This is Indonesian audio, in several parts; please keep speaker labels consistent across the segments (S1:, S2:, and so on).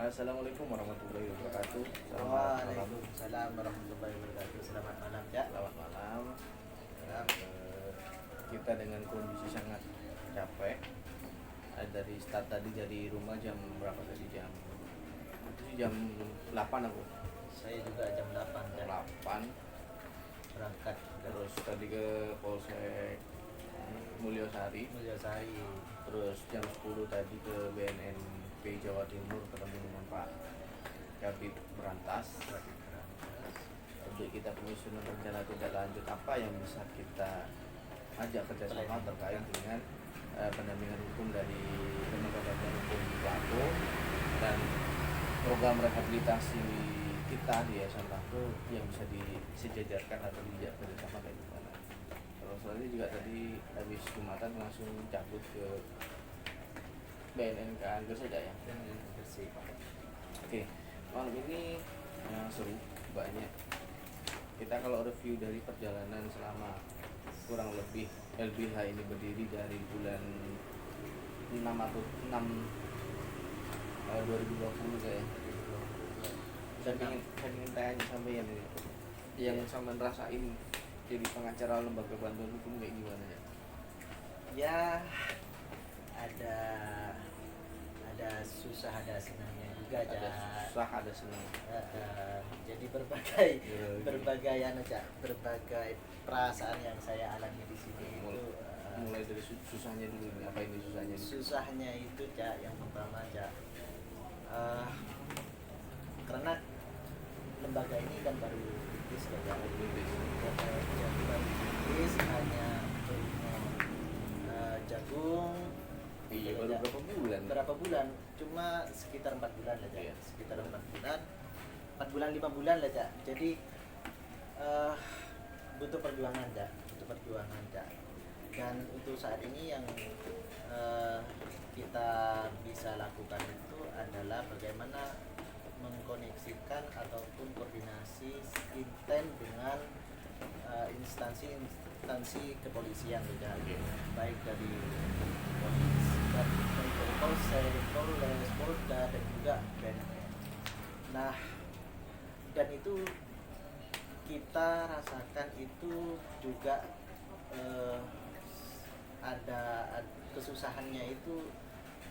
S1: Assalamualaikum warahmatullahi wabarakatuh. Selamat malam.
S2: Waalaikumsalam warahmatullahi wabarakatuh. Selamat malam, Cak.
S1: Selamat malam.
S2: Salam.
S1: Kita dengan kondisi sangat capek. Dari start tadi dari rumah jam berapa tadi? Jam 8 aku.
S2: Saya juga jam 8, Cak.
S1: 8.
S2: Berangkat
S1: Terus tadi ke Polsek Mulyosari.
S2: Mulyosari.
S1: Terus jam 10 tadi ke BNNP Jawa Timur ketemu dengan Pak Kabid Berantas. Untuk kita penyusunan rencana tindak lanjut apa yang bisa kita ajak kerjasama terkait dengan pendampingan hukum dari lembaga bantuan hukum pelaku dan program rehabilitasi kita di Yayasan Rangko yang bisa disejajarkan atau diajak kerjasama kayak gimana. Kalau soalnya juga tadi habis Jumatan langsung cabut ke BNN Angger saja ya.
S2: Bersih.
S1: Oke, malam ini seru banyak. Kita kalau review dari perjalanan selama kurang lebih LBH ini berdiri dari bulan 6 atau 6 2020 saya. Saya ingin tanya sampai yang ini, yang sama rasain jadi pengacara lembaga bantuan hukum kayak gimana ya?
S2: Ya, ada susah, ada senangnya juga, Cak.
S1: Ada susah, ada senang.
S2: Jadi berbagai berbagai perasaan yang saya alami di sini itu
S1: Mulai dari susahnya dulu nih, apa ini susahnya?
S2: susahnya itu, Cak, yang pertama, Cak, karena lembaga ini kan baru dirintis, jadi baru dirintis hanya jagung.
S1: Iya, baru berapa bulan?
S2: Berapa bulan? Cuma sekitar 4 bulan aja.
S1: Iya.
S2: Sekitar 4 bulan. 4 bulan 5 bulan lah, Cak. Jadi butuh perjuangan, Cak. Dan untuk saat ini yang kita bisa lakukan itu adalah bagaimana mengkoneksikan ataupun koordinasi inten dengan instansi kepolisian juga, baik dari polisi, dari Polsek, Polres, Polda, dan juga BNN. Nah, dan itu kita rasakan itu juga ada kesusahannya itu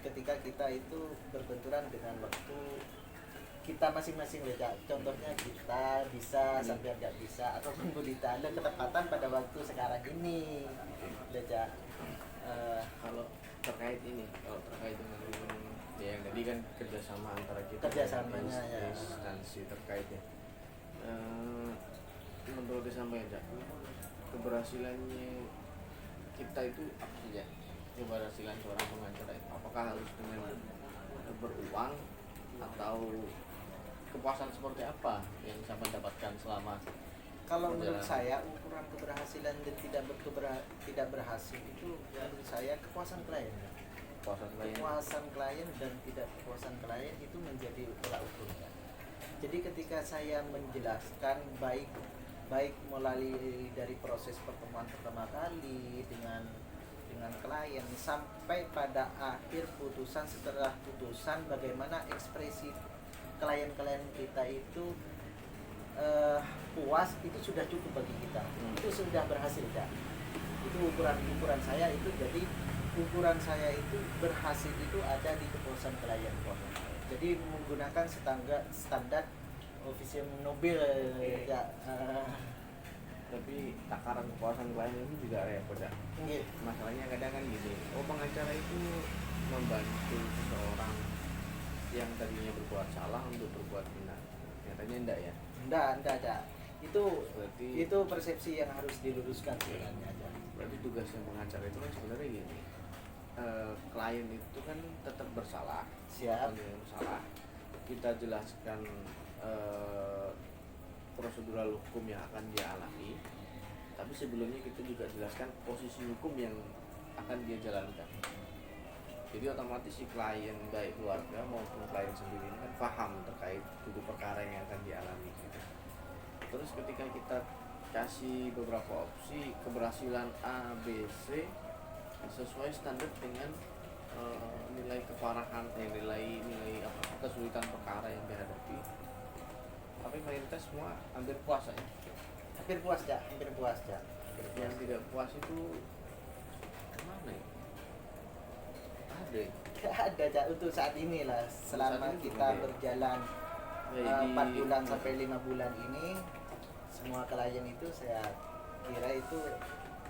S2: ketika kita itu berbenturan dengan waktu kita masing-masing, beda. Contohnya kita bisa sampai nggak bisa, ataupun kita ada ketepatan pada waktu sekarang ini, beda.
S1: Kalau terkait dengan ya yang tadi kan kerjasama antara kita
S2: Kerjasamanya, ya.
S1: instansi terkaitnya. Menurut sampai aja keberhasilannya kita itu apa saja? Keberhasilan seorang pengacara itu apakah harus dengan beruang atau kepuasan seperti apa yang saya dapatkan selama
S2: Kalau menurut saya ukuran keberhasilan dan tidak berhasil itu menurut saya kepuasan klien. Kepuasan klien dan tidak kepuasan klien itu menjadi tolak ukurnya. Jadi ketika saya menjelaskan baik melalui dari proses pertemuan pertama kali dengan klien sampai pada akhir putusan, setelah putusan bagaimana ekspresi klien-klien kita itu puas, itu sudah cukup bagi kita. Itu sudah berhasil, Kak. Itu ukuran saya itu. Jadi ukuran saya itu berhasil itu ada di kepuasan klien. Jadi menggunakan standar Officium Nobel, ya.
S1: Tapi takaran kepuasan klien ini juga repot ya. Masalahnya kadang kan gini, pengacara itu membantu seseorang yang tadinya berbuat salah untuk berbuat benar. Nyatanya enggak ya?
S2: Enggak, Cak.
S1: Berarti
S2: Itu persepsi yang harus diluruskan sebenarnya, Cak.
S1: Berarti tugasnya pengacara itu kan sebenarnya gini. Klien itu kan tetap bersalah.
S2: Siap.
S1: Bersalah. Kita jelaskan prosedural hukum yang akan dia alami. Tapi sebelumnya kita juga jelaskan posisi hukum yang akan dia jalankan. Jadi otomatis si klien baik keluarga maupun klien sendiri kan paham terkait duduk perkara yang akan dialami gitu. Terus ketika kita kasih beberapa opsi keberhasilan A, B, C sesuai standar dengan nilai keparahan, nilai kesulitan perkara yang dihadapi, tapi mayoritas semua hampir puas ya.
S2: Hampir puas ya, hampir puas ya.
S1: Yang tidak puas itu mana ya? Ada ya?
S2: Gak ada ya untuk saat ini lah, selama
S1: Saat ini
S2: kita
S1: belum ada.
S2: berjalan
S1: Ya,
S2: 4 bulan sampai 5 bulan ini, semua klien itu saya kira itu,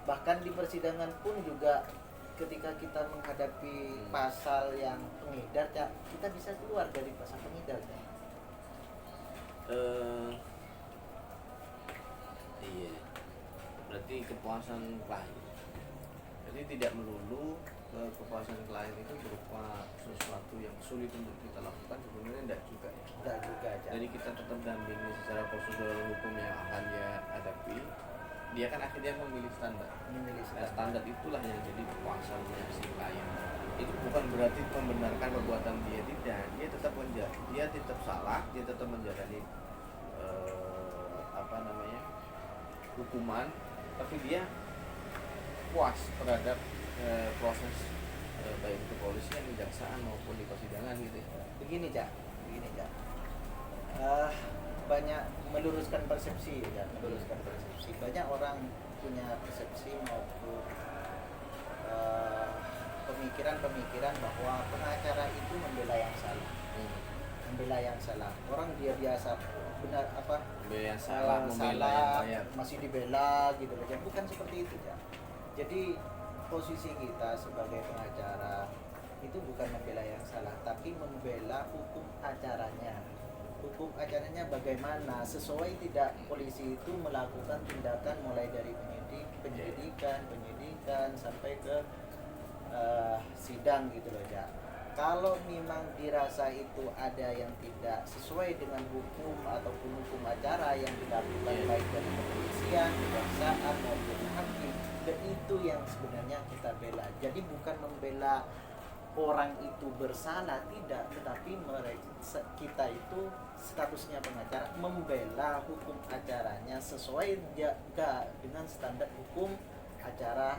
S2: bahkan di persidangan pun juga ketika kita menghadapi pasal yang pengedar ya, kita bisa keluar dari pasal pengedar ya.
S1: Iya, berarti kepuasan klien. Jadi tidak melulu kepuasan klien itu berupa sesuatu yang sulit untuk kita lakukan, sebenarnya tidak juga ya.
S2: Enggak juga aja.
S1: Jadi kita tetap dampingi secara prosedur hukum yang akan dia hadapi. Dia kan akhirnya memilih standar. Nah, standar itulah yang jadi kepuasannya si klien. Itu bukan berarti membenarkan perbuatan dia, tidak. Dia tetap salah, dia tetap menjalani hukuman, tapi dia puas terhadap proses baik itu kepolisian, kejaksaan maupun di persidangan gitu ya.
S2: Begini Cak, banyak meluruskan persepsi ya, meluruskan persepsi. Banyak orang punya persepsi maupun pemikiran bahwa pengacara itu membela yang salah. Membela yang salah. Orang dia biasa benar apa?
S1: Membela yang salah, membela yang bayar.
S2: Masih dibela gitu loh. Bukan seperti itu ya. Jadi posisi kita sebagai pengacara itu bukan membela yang salah, tapi membela hukum acaranya. Hukum acaranya bagaimana, sesuai tidak polisi itu melakukan tindakan mulai dari penyidikan sampai ke sidang gitu loh ya. Kalau memang dirasa itu ada yang tidak sesuai dengan hukum ataupun hukum acara yang dilakukan baik dari kepolisian, kejaksaan maupun hakim, dan itu yang sebenarnya kita bela. Jadi bukan membela orang itu bersalah, tidak, tetapi kita itu statusnya pengacara membela hukum acaranya sesuai dengan standar hukum acara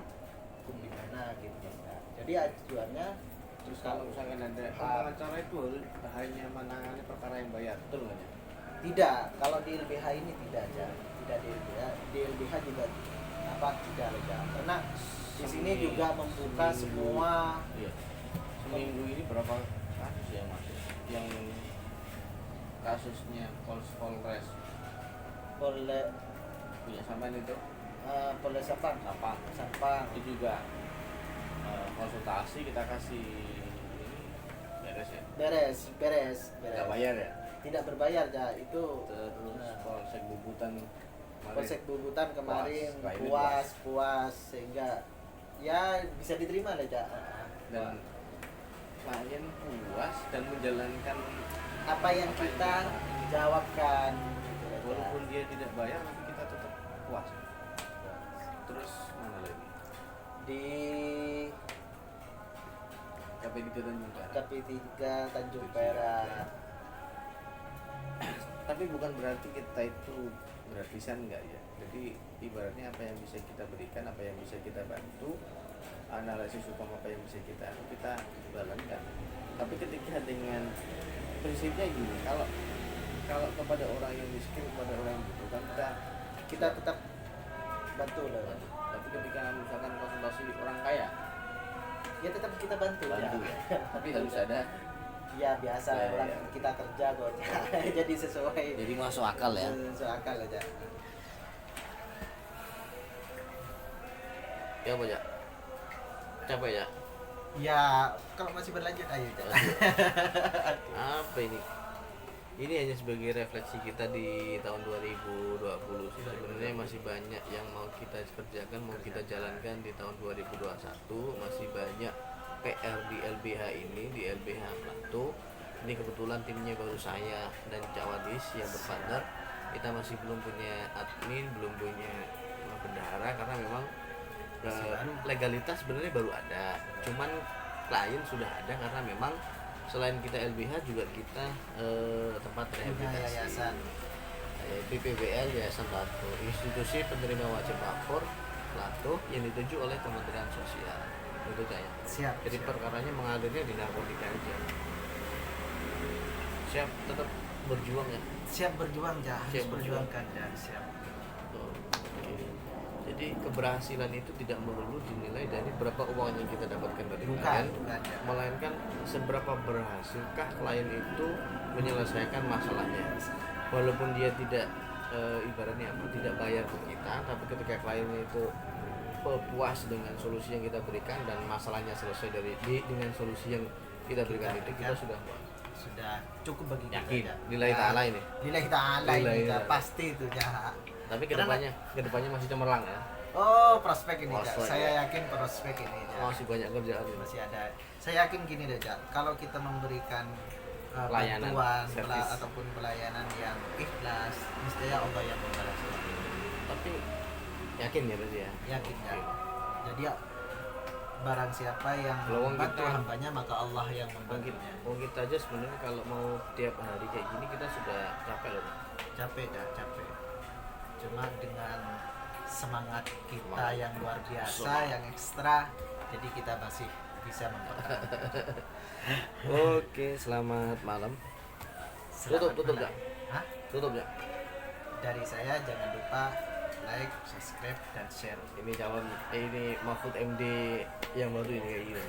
S2: hukum di mana gitu ya. Jadi acuannya.
S1: Terus kalau misalkan ada pengacara itu hanya menangani perkara yang bayar, betul nggak ya?
S2: Tidak, kalau di LBH ini tidak aja, tidak di LBH. Di LBH juga tidak aja. Karena di sini juga membuka semua.
S1: Iya. Seminggu ini berapa kasus ya mas? Yang kasusnya Polres punya sampean itu?
S2: Polres Sampang. Itu
S1: juga konsultasi kita kasih beres ya?
S2: Beres.
S1: Nggak bayar ya?
S2: Tidak berbayar ya itu.
S1: Terus Polsek
S2: Bubutan kemarin puas sehingga ya bisa diterima lah ya.
S1: Dan klien puas dan menjalankan
S2: apa yang kita jawabkan gitu,
S1: walaupun dia tidak bayar tapi kita tetap puas. Terus mana lagi?
S2: Di KP3 Tanjung Perak.
S1: Tapi bukan berarti kita itu gratisan enggak ya. Jadi ibaratnya apa yang bisa kita berikan, apa yang bisa kita bantu, analisis hukum apa yang bisa kita jalankan. Tapi ketika dengan prinsipnya gini, kalau kepada orang yang miskin, kepada orang yang membutuhkan, kita tetap
S2: bantu lah.
S1: Tapi ketika misalkan konsultasi orang kaya,
S2: ya tetap kita bantu ya.
S1: Tapi harus ada
S2: ya biasa orang kita kerja kok. Jadi sesuai.
S1: Jadi masuk akal ya.
S2: Masuk akal aja.
S1: Ya banyak. Capek ya?
S2: Ya kalau masih berlanjut ayo.
S1: Apa ini? Ini hanya sebagai refleksi kita di tahun 2020 sih. Sebenarnya masih banyak yang mau kita kerjakan, mau kita jalankan di tahun 2021. Masih banyak PR di LBH ini, di LBH Plato. Ini kebetulan timnya baru saya dan Cak Wadis yang berpartner. Kita masih belum punya admin, belum punya bendahara karena memang legalitas sebenarnya baru ada. Cuman klien sudah ada karena memang selain kita LBH juga kita tempat rehabilitasi BPBL Yayasan Plato, institusi penerima wajib lapor Plato yang dituju oleh Kementerian Sosial. Itu kayak.
S2: Siap.
S1: Jadi perkaranya mengalirnya di narkotika aja. siap tetap berjuang ya.
S2: Siap berjuang ya, harus
S1: Siap berjuang.
S2: perjuangkan ya, siap.
S1: Oke. Jadi keberhasilan itu tidak melulu dinilai dari berapa uang yang kita dapatkan dari klien,
S2: Bukan ya.
S1: melainkan seberapa berhasilkah klien itu menyelesaikan masalahnya. Walaupun dia tidak ibaratnya apa, tidak bayar ke kita, tapi ketika kliennya itu puas dengan solusi yang kita berikan dan masalahnya selesai dengan solusi yang kita berikan itu, kita
S2: sudah cukup bagi kita.
S1: yakin
S2: ya.
S1: lillahi ta'ala ini.
S2: Lillahi ta'ala
S1: Lillahi
S2: ini ya,
S1: ta'ala.
S2: pasti itu ya.
S1: Tapi kedepannya masih cemerlang ya.
S2: Oh, prospek ini ya.
S1: Prospek,
S2: Saya
S1: ya.
S2: yakin prospek ini ya.
S1: Masih banyak kerjaan ini.
S2: Masih ada. Saya yakin gini deh, Jak. Kalau kita memberikan
S1: Layanan,
S2: bantuan
S1: servis.
S2: ataupun pelayanan yang ikhlas, niscaya Allah yang membalas.
S1: Tapi yakin ya berarti ya.
S2: Yakin ya.
S1: Oke.
S2: Jadi ya, barang siapa yang
S1: Kalau
S2: membantu
S1: kita-
S2: hambanya maka Allah yang
S1: Mungkin
S2: membantunya.
S1: kita aja sebenarnya kalau mau tiap hari kayak gini kita sudah capek loh.
S2: Capek dah, capek. Cuma dengan semangat kita
S1: Semangat.
S2: yang luar biasa,
S1: Semangat.
S2: yang ekstra, jadi kita masih bisa mempertahankan.
S1: Oke, selamat malam.
S2: Selamat
S1: Tutup
S2: malam.
S1: ya.
S2: Hah?
S1: Tutup ya.
S2: Dari saya jangan lupa like, subscribe, dan share.
S1: Ini calon ini Mahfud MD yang baru ini kayak gini.